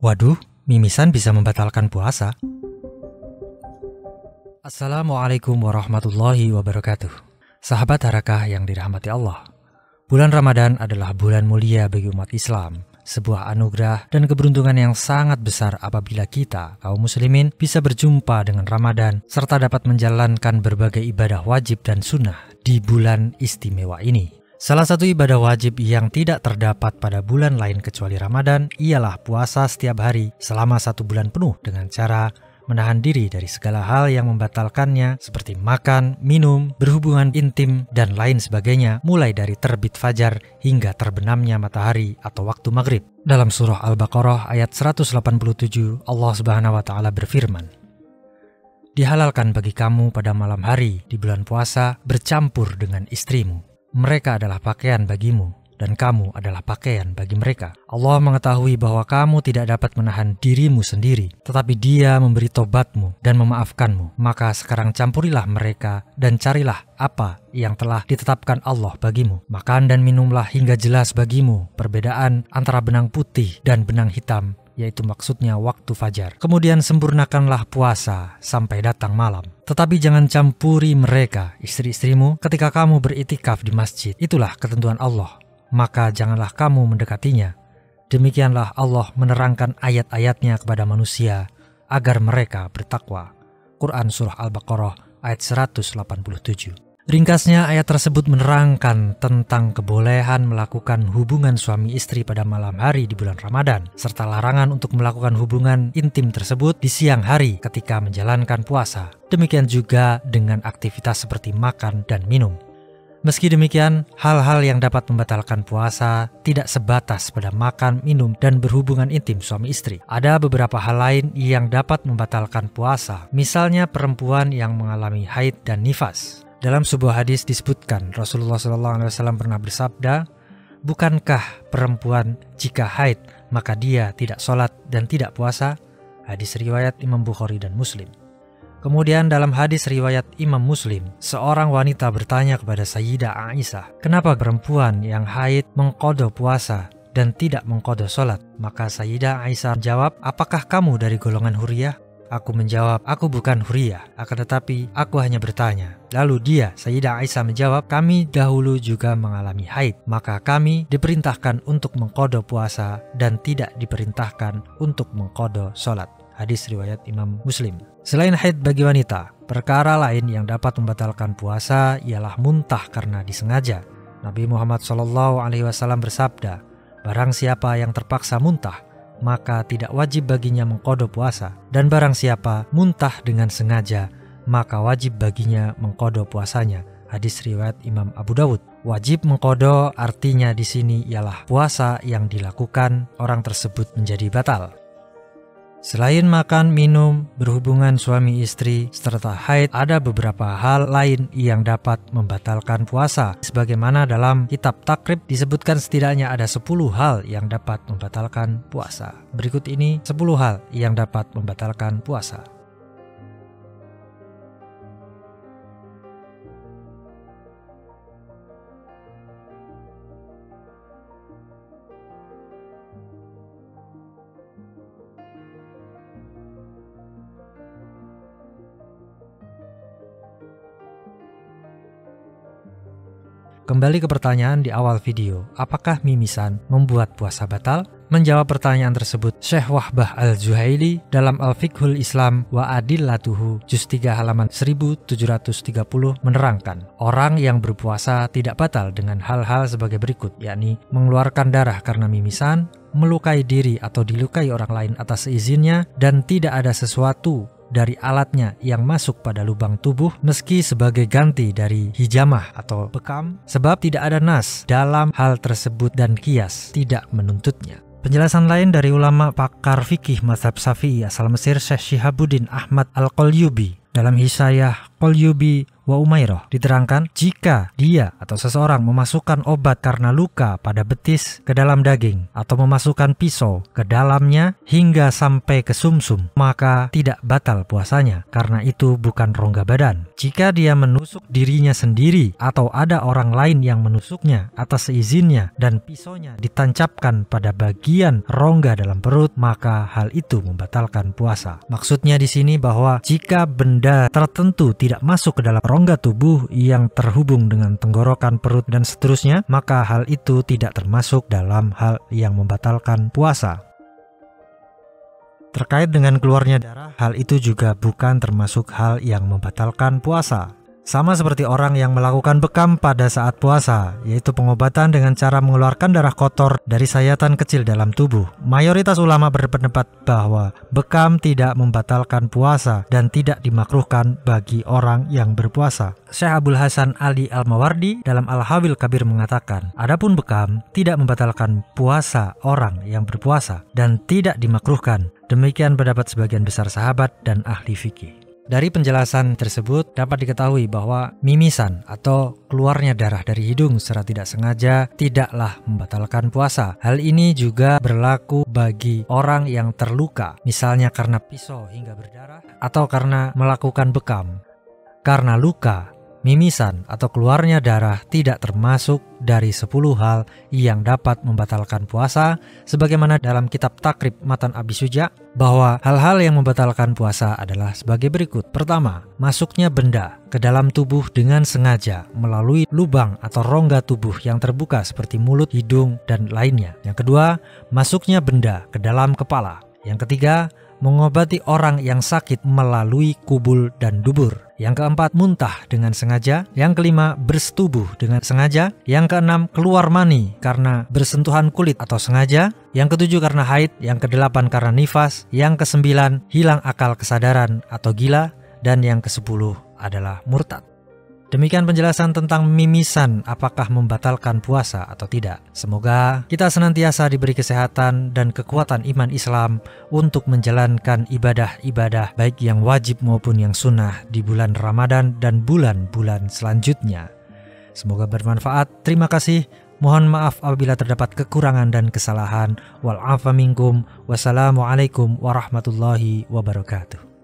Waduh, mimisan bisa membatalkan puasa. Assalamualaikum warahmatullahi wabarakatuh. Sahabat Harakah yang dirahmati Allah. Bulan Ramadan adalah bulan mulia bagi umat Islam, sebuah anugerah dan keberuntungan yang sangat besar apabila kita, kaum muslimin, bisa berjumpa dengan Ramadan serta dapat menjalankan berbagai ibadah wajib dan sunnah di bulan istimewa ini. Salah satu ibadah wajib yang tidak terdapat pada bulan lain kecuali Ramadan ialah puasa setiap hari selama 1 bulan penuh dengan cara menahan diri dari segala hal yang membatalkannya seperti makan, minum, berhubungan intim, dan lain sebagainya mulai dari terbit fajar hingga terbenamnya matahari atau waktu maghrib. Dalam surah Al-Baqarah ayat 187 Allah Subhanahu wa Ta'ala berfirman, "Dihalalkan bagi kamu pada malam hari di bulan puasa bercampur dengan istrimu. Mereka adalah pakaian bagimu, dan kamu adalah pakaian bagi mereka." Allah mengetahui bahwa kamu tidak dapat menahan dirimu sendiri, tetapi Dia memberi tobatmu dan memaafkanmu. Maka sekarang campurilah mereka dan carilah apa yang telah ditetapkan Allah bagimu. Makan dan minumlah hingga jelas bagimu perbedaan antara benang putih dan benang hitam, yaitu maksudnya waktu fajar. Kemudian sempurnakanlah puasa sampai datang malam. Tetapi jangan campuri mereka, istri-istrimu, ketika kamu beritikaf di masjid. Itulah ketentuan Allah. Maka janganlah kamu mendekatinya. Demikianlah Allah menerangkan ayat-ayatnya kepada manusia agar mereka bertakwa. Quran Surah Al-Baqarah ayat 187. Ringkasnya, ayat tersebut menerangkan tentang kebolehan melakukan hubungan suami istri pada malam hari di bulan Ramadan, serta larangan untuk melakukan hubungan intim tersebut di siang hari ketika menjalankan puasa. Demikian juga dengan aktivitas seperti makan dan minum. Meski demikian, hal-hal yang dapat membatalkan puasa tidak sebatas pada makan, minum, dan berhubungan intim suami istri. Ada beberapa hal lain yang dapat membatalkan puasa, misalnya perempuan yang mengalami haid dan nifas. Dalam sebuah hadis disebutkan Rasulullah SAW pernah bersabda, "Bukankah perempuan jika haid maka dia tidak sholat dan tidak puasa?" Hadis riwayat Imam Bukhari dan Muslim. Kemudian dalam hadis riwayat Imam Muslim, seorang wanita bertanya kepada Sayyidah Aisyah, "Kenapa perempuan yang haid mengqadha puasa dan tidak mengqadha sholat?" Maka Sayyidah Aisyah menjawab, "Apakah kamu dari golongan huriyah?" Aku menjawab, "Aku bukan huriyah, akan tetapi aku hanya bertanya." Lalu dia, Sayyidah Aisyah menjawab, "Kami dahulu juga mengalami haid, maka kami diperintahkan untuk mengqadha puasa dan tidak diperintahkan untuk mengqadha sholat." Hadis riwayat Imam Muslim. Selain haid bagi wanita, perkara lain yang dapat membatalkan puasa ialah muntah karena disengaja. Nabi Muhammad SAW bersabda, "Barang siapa yang terpaksa muntah, maka tidak wajib baginya mengqadha puasa, dan barang siapa muntah dengan sengaja, maka wajib baginya mengqadha puasanya." Hadis riwayat Imam Abu Dawud. Wajib mengqadha artinya di sini ialah puasa yang dilakukan orang tersebut menjadi batal. Selain makan, minum, berhubungan suami istri, serta haid, ada beberapa hal lain yang dapat membatalkan puasa. Sebagaimana dalam kitab Takrib disebutkan setidaknya ada 10 hal yang dapat membatalkan puasa. Berikut ini 10 hal yang dapat membatalkan puasa. Kembali ke pertanyaan di awal video, apakah mimisan membuat puasa batal? Menjawab pertanyaan tersebut, Syekh Wahbah Al-Zuhaili dalam Al-Fiqhul Islam wa Adillatuhu juz 3 halaman 1730 menerangkan, orang yang berpuasa tidak batal dengan hal-hal sebagai berikut, yakni mengeluarkan darah karena mimisan, melukai diri atau dilukai orang lain atas izinnya, dan tidak ada sesuatu dari alatnya yang masuk pada lubang tubuh meski sebagai ganti dari hijamah atau bekam, sebab tidak ada nas dalam hal tersebut dan qiyas tidak menuntutnya. Penjelasan lain dari ulama pakar fikih mazhab Syafi'i asal Mesir, Syekh Shihabuddin Ahmad Al-Qalyubi dalam Hisayah Qalyubi wa Umairah diterangkan, jika dia atau seseorang memasukkan obat karena luka pada betis ke dalam daging atau memasukkan pisau ke dalamnya hingga sampai ke sumsum, maka tidak batal puasanya karena itu bukan rongga badan. Jika dia menusuk dirinya sendiri atau ada orang lain yang menusuknya atas seizinnya dan pisaunya ditancapkan pada bagian rongga dalam perut, maka hal itu membatalkan puasa. Maksudnya di sini bahwa jika benda tertentu tidak masuk ke dalam rongga tubuh yang terhubung dengan tenggorokan, perut, dan seterusnya, maka hal itu tidak termasuk dalam hal yang membatalkan puasa. Terkait dengan keluarnya darah, hal itu juga bukan termasuk hal yang membatalkan puasa. Sama seperti orang yang melakukan bekam pada saat puasa, yaitu pengobatan dengan cara mengeluarkan darah kotor dari sayatan kecil dalam tubuh. Mayoritas ulama berpendapat bahwa bekam tidak membatalkan puasa dan tidak dimakruhkan bagi orang yang berpuasa. Syekh Abdul Hasan Ali Al-Mawardi dalam Al-Hawil Kabir mengatakan, adapun bekam tidak membatalkan puasa orang yang berpuasa dan tidak dimakruhkan. Demikian pendapat sebagian besar sahabat dan ahli fikih. Dari penjelasan tersebut dapat diketahui bahwa mimisan atau keluarnya darah dari hidung secara tidak sengaja tidaklah membatalkan puasa. Hal ini juga berlaku bagi orang yang terluka, misalnya karena pisau hingga berdarah atau karena melakukan bekam. Karena luka, mimisan atau keluarnya darah tidak termasuk dari 10 hal yang dapat membatalkan puasa, sebagaimana dalam kitab Takrib Matan Abi Suja, bahwa hal-hal yang membatalkan puasa adalah sebagai berikut. Pertama, masuknya benda ke dalam tubuh dengan sengaja melalui lubang atau rongga tubuh yang terbuka seperti mulut, hidung, dan lainnya. Yang kedua, masuknya benda ke dalam kepala. Yang ketiga, mengobati orang yang sakit melalui kubul dan dubur. Yang keempat, muntah dengan sengaja. Yang kelima, bersetubuh dengan sengaja. Yang keenam, keluar mani karena bersentuhan kulit atau sengaja. Yang ketujuh, karena haid. Yang kedelapan, karena nifas. Yang kesembilan, hilang akal kesadaran atau gila. Dan yang kesepuluh adalah murtad. Demikian penjelasan tentang mimisan apakah membatalkan puasa atau tidak. Semoga kita senantiasa diberi kesehatan dan kekuatan iman Islam untuk menjalankan ibadah-ibadah baik yang wajib maupun yang sunnah di bulan Ramadan dan bulan-bulan selanjutnya. Semoga bermanfaat. Terima kasih. Mohon maaf apabila terdapat kekurangan dan kesalahan. Wal afa minkum. Wassalamualaikum warahmatullahi wabarakatuh.